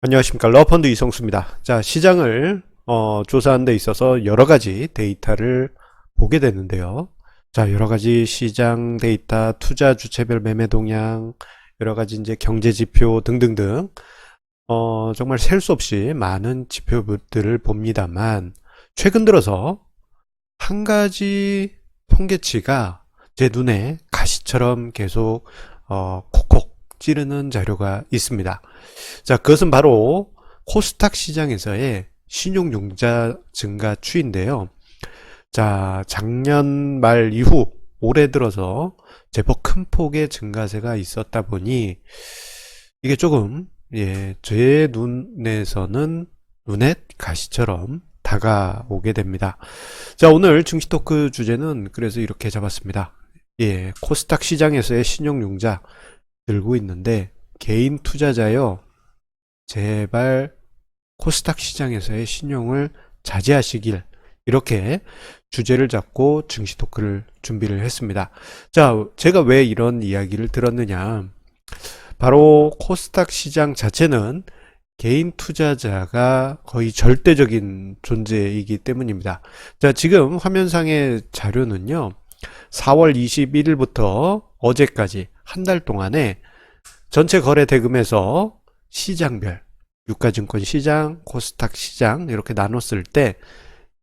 안녕하십니까. 러펀드 이성수입니다. 자, 시장을 조사하는 데 있어서 여러 가지 데이터를 보게 되는데요. 자, 여러 가지 시장 데이터, 투자 주체별 매매 동향, 여러 가지 이제 경제 지표 등등등 정말 셀 수 없이 많은 지표들을 봅니다만 최근 들어서 한 가지 통계치가 제 눈에 가시처럼 계속 콕콕 찌르는 자료가 있습니다. 자, 그것은 바로 코스닥 시장에서의 신용융자 증가 추이인데요. 자, 작년 말 이후 올해 들어서 제법 큰 폭의 증가세가 있었다 보니 이게 조금 제 눈에서는 눈에 가시처럼 다가오게 됩니다. 자, 오늘 증시 토크 주제는 그래서 이렇게 잡았습니다. 코스닥 시장에서의 신용융자 들고 있는데 개인 투자자요, 제발 코스닥 시장에서의 신용을 자제하시길, 이렇게 주제를 잡고 증시 토크를 준비를 했습니다. 자, 제가 왜 이런 이야기를 들었느냐, 바로 코스닥 시장 자체는 개인 투자자가 거의 절대적인 존재이기 때문입니다. 자, 지금 화면상의 자료는요, 4월 21일부터 어제까지 한 달 동안에 전체 거래 대금에서 시장별, 유가증권 시장, 코스닥 시장 이렇게 나눴을 때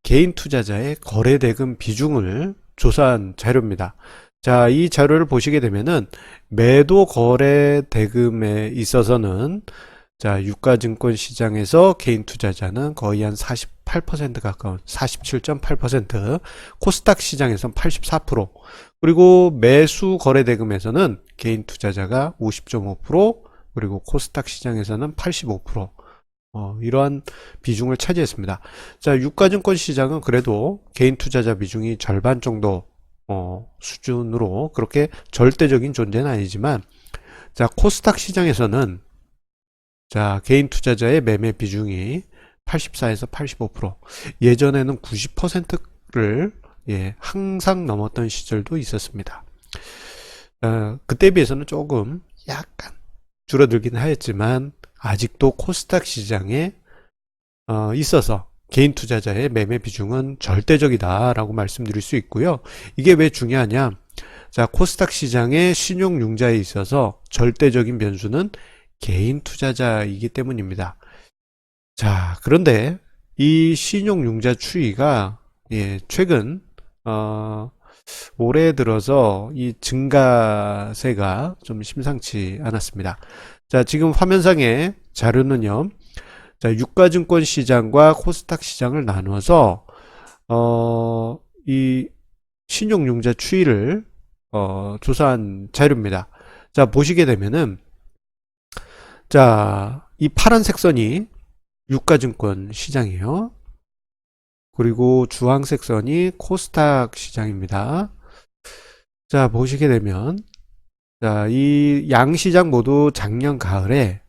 개인 투자자의 거래 대금 비중을 조사한 자료입니다. 자, 이 자료를 보시게 되면은 매도 거래 대금에 있어서는, 자, 유가증권 시장에서 개인 투자자는 거의 한 48% 가까운 47.8%, 코스닥 시장에서는 84%, 그리고 매수 거래 대금에서는 개인 투자자가 50.5%, 그리고 코스닥 시장에서는 85%, 이러한 비중을 차지했습니다. 자, 유가증권 시장은 그래도 개인 투자자 비중이 절반 정도 수준으로, 그렇게 절대적인 존재는 아니지만, 자, 코스닥 시장에서는, 자, 개인 투자자의 매매 비중이 84에서 85%, 예전에는 90%를 항상 넘었던 시절도 있었습니다. 그때 비해서는 조금 약간 줄어들긴 하였지만 아직도 코스닥 시장에 있어서 개인 투자자의 매매 비중은 절대적이다라고 말씀드릴 수 있고요. 이게 왜 중요하냐? 자, 코스닥 시장의 신용융자에 있어서 절대적인 변수는 개인 투자자이기 때문입니다. 자, 그런데 이 신용융자 추이가 최근 올해 들어서 이 증가세가 좀 심상치 않았습니다. 자, 지금 화면상의 자료는요, 자, 유가증권 시장과 코스닥 시장을 나눠서 이 신용융자 추이를 조사한 자료입니다. 자, 보시게 되면은, 자, 이 파란색 선이 유가증권 시장이에요. 그리고 주황색 선이 코스닥 시장입니다. 자, 보시게 되면, 자, 이 양시장 모두 작년 가을에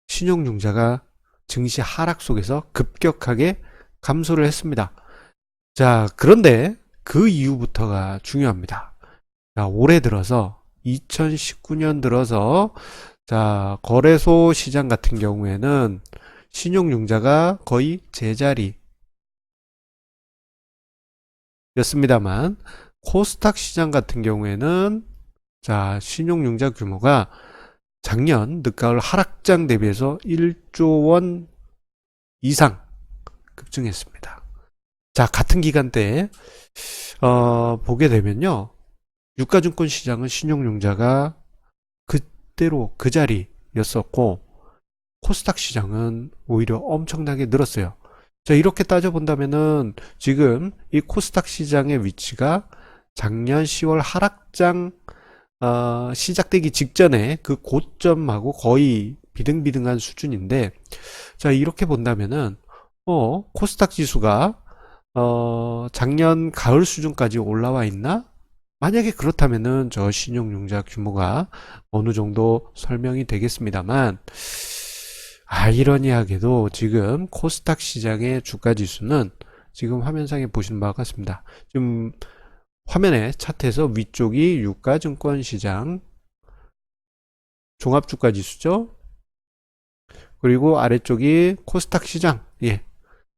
신용융자가 증시 하락 속에서 급격하게 감소를 했습니다. 자, 그런데 그 이후부터가 중요합니다. 자, 올해 들어서 2019년 들어서, 자, 거래소 시장 같은 경우에는 신용융자가 거의 제자리 였습니다만, 코스닥 시장 같은 경우에는, 자, 신용융자 규모가 작년 늦가을 하락장 대비해서 1조 원 이상 급증했습니다. 자, 같은 기간대에 보게 되면요, 유가증권 시장은 신용융자가 그대로 그 자리였었고, 코스닥 시장은 오히려 엄청나게 늘었어요. 자, 이렇게 따져본다면은 지금 이 코스닥 시장의 위치가 작년 10월 하락장 시작되기 직전에 그 고점하고 거의 비등비등한 수준인데, 자, 이렇게 본다면은 코스닥 지수가 작년 가을 수준까지 올라와 있나? 만약에 그렇다면은 저 신용융자 규모가 어느 정도 설명이 되겠습니다만, 아이러니하게도 지금 코스닥 시장의 주가 지수는 지금 화면상에 보시는 바와 같습니다. 지금 화면의 차트에서 위쪽이 유가증권 시장 종합주가 지수죠. 그리고 아래쪽이 코스닥 시장. 예.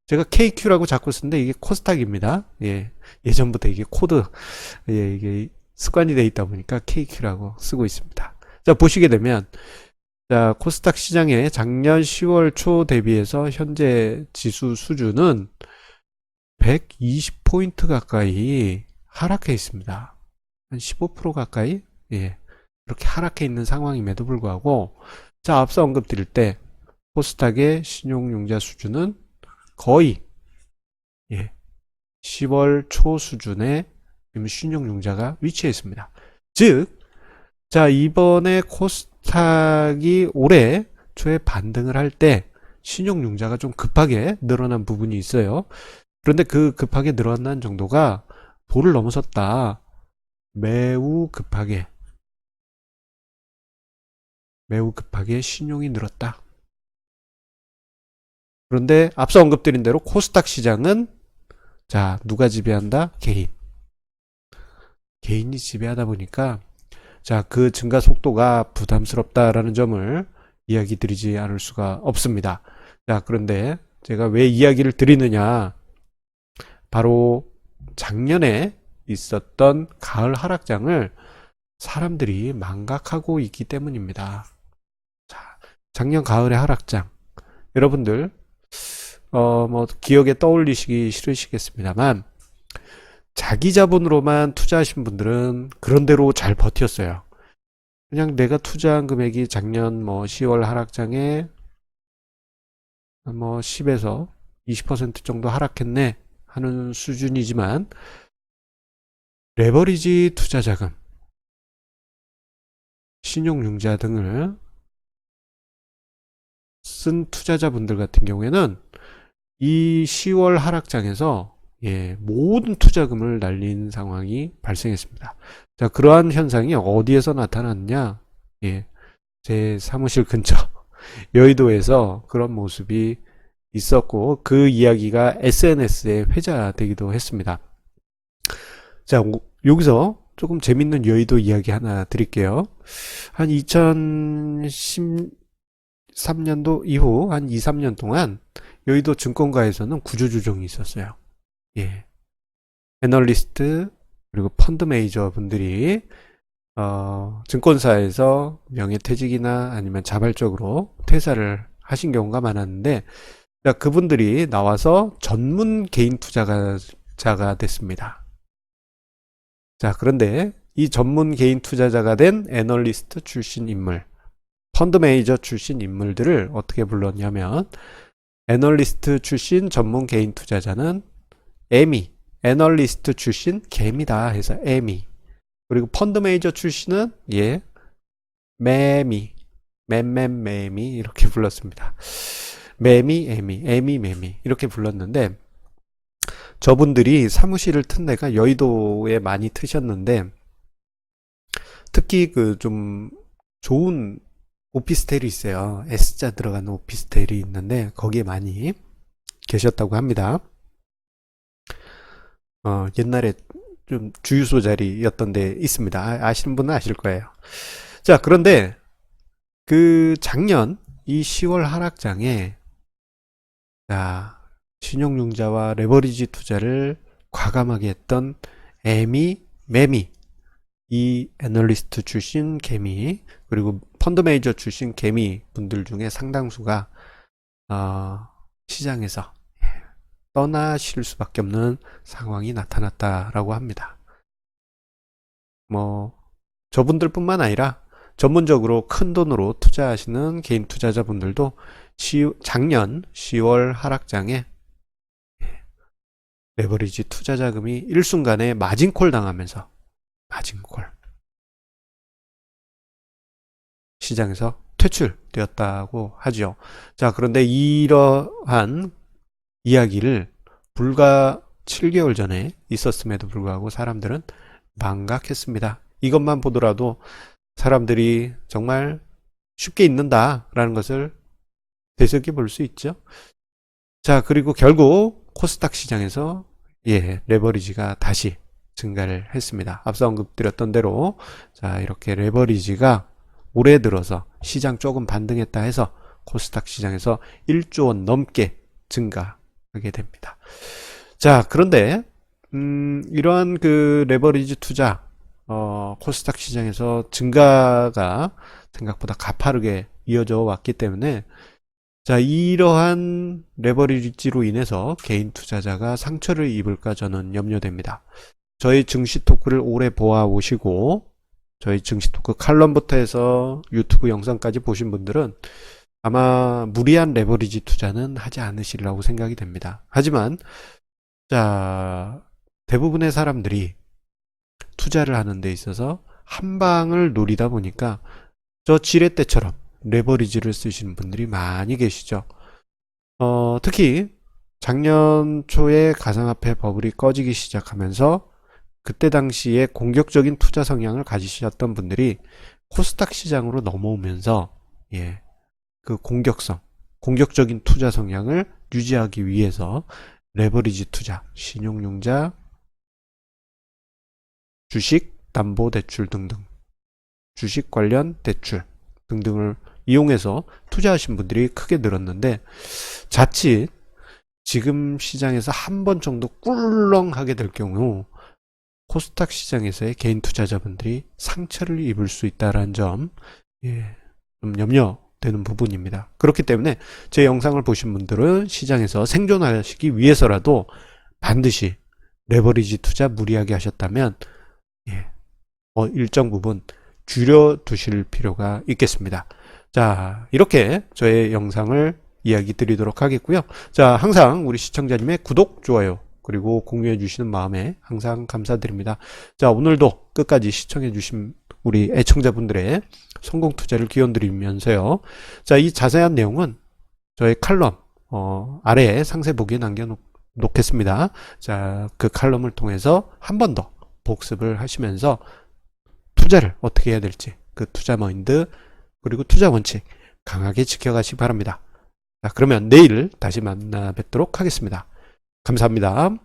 제가 KQ라고 자꾸 쓰는데 이게 코스닥입니다. 예. 예전부터 이게 코드, 예, 이게 습관이 돼 있다 보니까 KQ라고 쓰고 있습니다. 자, 보시게 되면, 자, 코스닥 시장의 작년 10월 초 대비해서 현재 지수 수준은 120포인트 가까이 하락해 있습니다. 한 15% 가까이? 예. 이렇게 하락해 있는 상황임에도 불구하고, 자, 앞서 언급드릴 때, 코스닥의 신용융자 수준은 거의, 예, 10월 초 수준의 신용융자가 위치해 있습니다. 즉, 자, 이번에 코스닥이 올해 초에 반등을 할 때 신용융자가 좀 급하게 늘어난 부분이 있어요. 그런데 그 급하게 늘어난 정도가 도를 넘어섰다. 매우 급하게 신용이 늘었다. 그런데 앞서 언급드린 대로 코스닥 시장은, 자, 누가 지배한다? 개인이 지배하다 보니까, 자, 그 증가 속도가 부담스럽다라는 점을 이야기 드리지 않을 수가 없습니다. 자, 그런데 제가 왜 이야기를 드리느냐? 바로 작년에 있었던 가을 하락장을 사람들이 망각하고 있기 때문입니다. 자, 작년 가을의 하락장. 여러분들, 뭐, 기억에 떠올리시기 싫으시겠습니다만, 자기 자본으로만 투자하신 분들은 그런대로 잘 버텼어요. 그냥 내가 투자한 금액이 작년 뭐 10월 하락장에 뭐 10에서 20% 정도 하락했네 하는 수준이지만, 레버리지 투자 자금, 신용융자 등을 쓴 투자자분들 같은 경우에는 이 10월 하락장에서, 예, 모든 투자금을 날린 상황이 발생했습니다. 자, 그러한 현상이 어디에서 나타났냐? 예, 제 사무실 근처 여의도에서 그런 모습이 있었고, 그 이야기가 SNS에 회자되기도 했습니다. 자, 여기서 조금 재밌는 여의도 이야기 하나 드릴게요. 한 2013년도 이후 한 2, 3년 동안 여의도 증권가에서는 구조조정이 있었어요. 예. 애널리스트 그리고 펀드 매니저 분들이 증권사에서 명예퇴직이나 아니면 자발적으로 퇴사를 하신 경우가 많았는데, 자, 그분들이 나와서 전문 개인 투자자가 됐습니다. 자, 그런데 이 전문 개인 투자자가 된 애널리스트 출신 인물, 펀드 매니저 출신 인물들을 어떻게 불렀냐면, 애널리스트 출신 전문 개인 투자자는 애미, 애널리스트 출신 개미다 해서 애미. 그리고 펀드 매니저 출신은, 예, 매미, 매미 이렇게 불렀습니다. 매미, 애미, 매미 이렇게 불렀는데, 저분들이 사무실을 튼 데가 여의도에 많이 트셨는데, 특히 그 좀 좋은 오피스텔이 있어요. S자 들어가는 오피스텔이 있는데 거기에 많이 계셨다고 합니다. 옛날에 좀 주유소 자리였던 데 있습니다. 아시는 분은 아실 거예요. 자, 그런데 그 작년 이 10월 하락장에, 자, 신용융자와 레버리지 투자를 과감하게 했던 매미, 이 애널리스트 출신 개미, 그리고 펀드 매니저 출신 개미 분들 중에 상당수가 시장에서 떠나실 수밖에 없는 상황이 나타났다라고 합니다. 뭐 저분들뿐만 아니라 전문적으로 큰 돈으로 투자하시는 개인 투자자분들도 작년 10월 하락장에 레버리지 투자 자금이 일순간에 마진콜 당하면서 시장에서 퇴출되었다고 하죠. 자, 그런데 이러한 이야기를 불과 7개월 전에 있었음에도 불구하고 사람들은 망각했습니다. 이것만 보더라도 사람들이 정말 쉽게 잊는다라는 것을 되새겨 볼 수 있죠. 자, 그리고 결국 코스닥 시장에서, 예, 레버리지가 다시 증가를 했습니다. 앞서 언급드렸던 대로, 자, 이렇게 레버리지가 올해 들어서 시장 조금 반등했다 해서 코스닥 시장에서 1조 원 넘게 증가하게 됩니다. 자, 그런데 이러한 그 레버리지 투자 코스닥 시장에서 증가가 생각보다 가파르게 이어져 왔기 때문에 자, 이러한 레버리지로 인해서 개인 투자자가 상처를 입을까 저는 염려됩니다. 저희 증시 토크를 오래 보아 오시고 저희 증시 토크 칼럼부터 해서 유튜브 영상까지 보신 분들은 아마 무리한 레버리지 투자는 하지 않으시리라고 생각이 됩니다. 하지만 자, 대부분의 사람들이 투자를 하는 데 있어서 한 방을 노리다 보니까 저 지렛대처럼 레버리지를 쓰시는 분들이 많이 계시죠. 특히 작년 초에 가상화폐 버블이 꺼지기 시작하면서 그때 당시에 공격적인 투자 성향을 가지셨던 분들이 코스닥 시장으로 넘어오면서 예, 그 공격적인 투자 성향을 유지하기 위해서 레버리지 투자, 신용융자, 주식, 담보대출 등등, 주식 관련 대출 등등을 이용해서 투자하신 분들이 크게 늘었는데 자칫 지금 시장에서 한 번 정도 꿀렁하게 될 경우 코스닥 시장에서의 개인 투자자분들이 상처를 입을 수 있다는 점, 예, 좀 염려되는 부분입니다. 그렇기 때문에 제 영상을 보신 분들은 시장에서 생존하시기 위해서라도 반드시 레버리지 투자 무리하게 하셨다면 예, 일정 부분 줄여두실 필요가 있겠습니다. 자, 이렇게 저의 영상을 이야기 드리도록 하겠고요. 자, 항상 우리 시청자님의 구독, 좋아요, 그리고 공유해 주시는 마음에 항상 감사드립니다. 자, 오늘도 끝까지 시청해 주신 우리 애청자분들의 성공 투자를 기원드리면서요. 자, 이 자세한 내용은 저의 칼럼 아래에 상세 보기에 남겨놓겠습니다. 자, 그 칼럼을 통해서 한 번 더 복습을 하시면서 투자를 어떻게 해야 될지 그 투자 마인드 그리고 투자 원칙 강하게 지켜가시기 바랍니다. 자, 그러면 내일 다시 만나 뵙도록 하겠습니다. 감사합니다.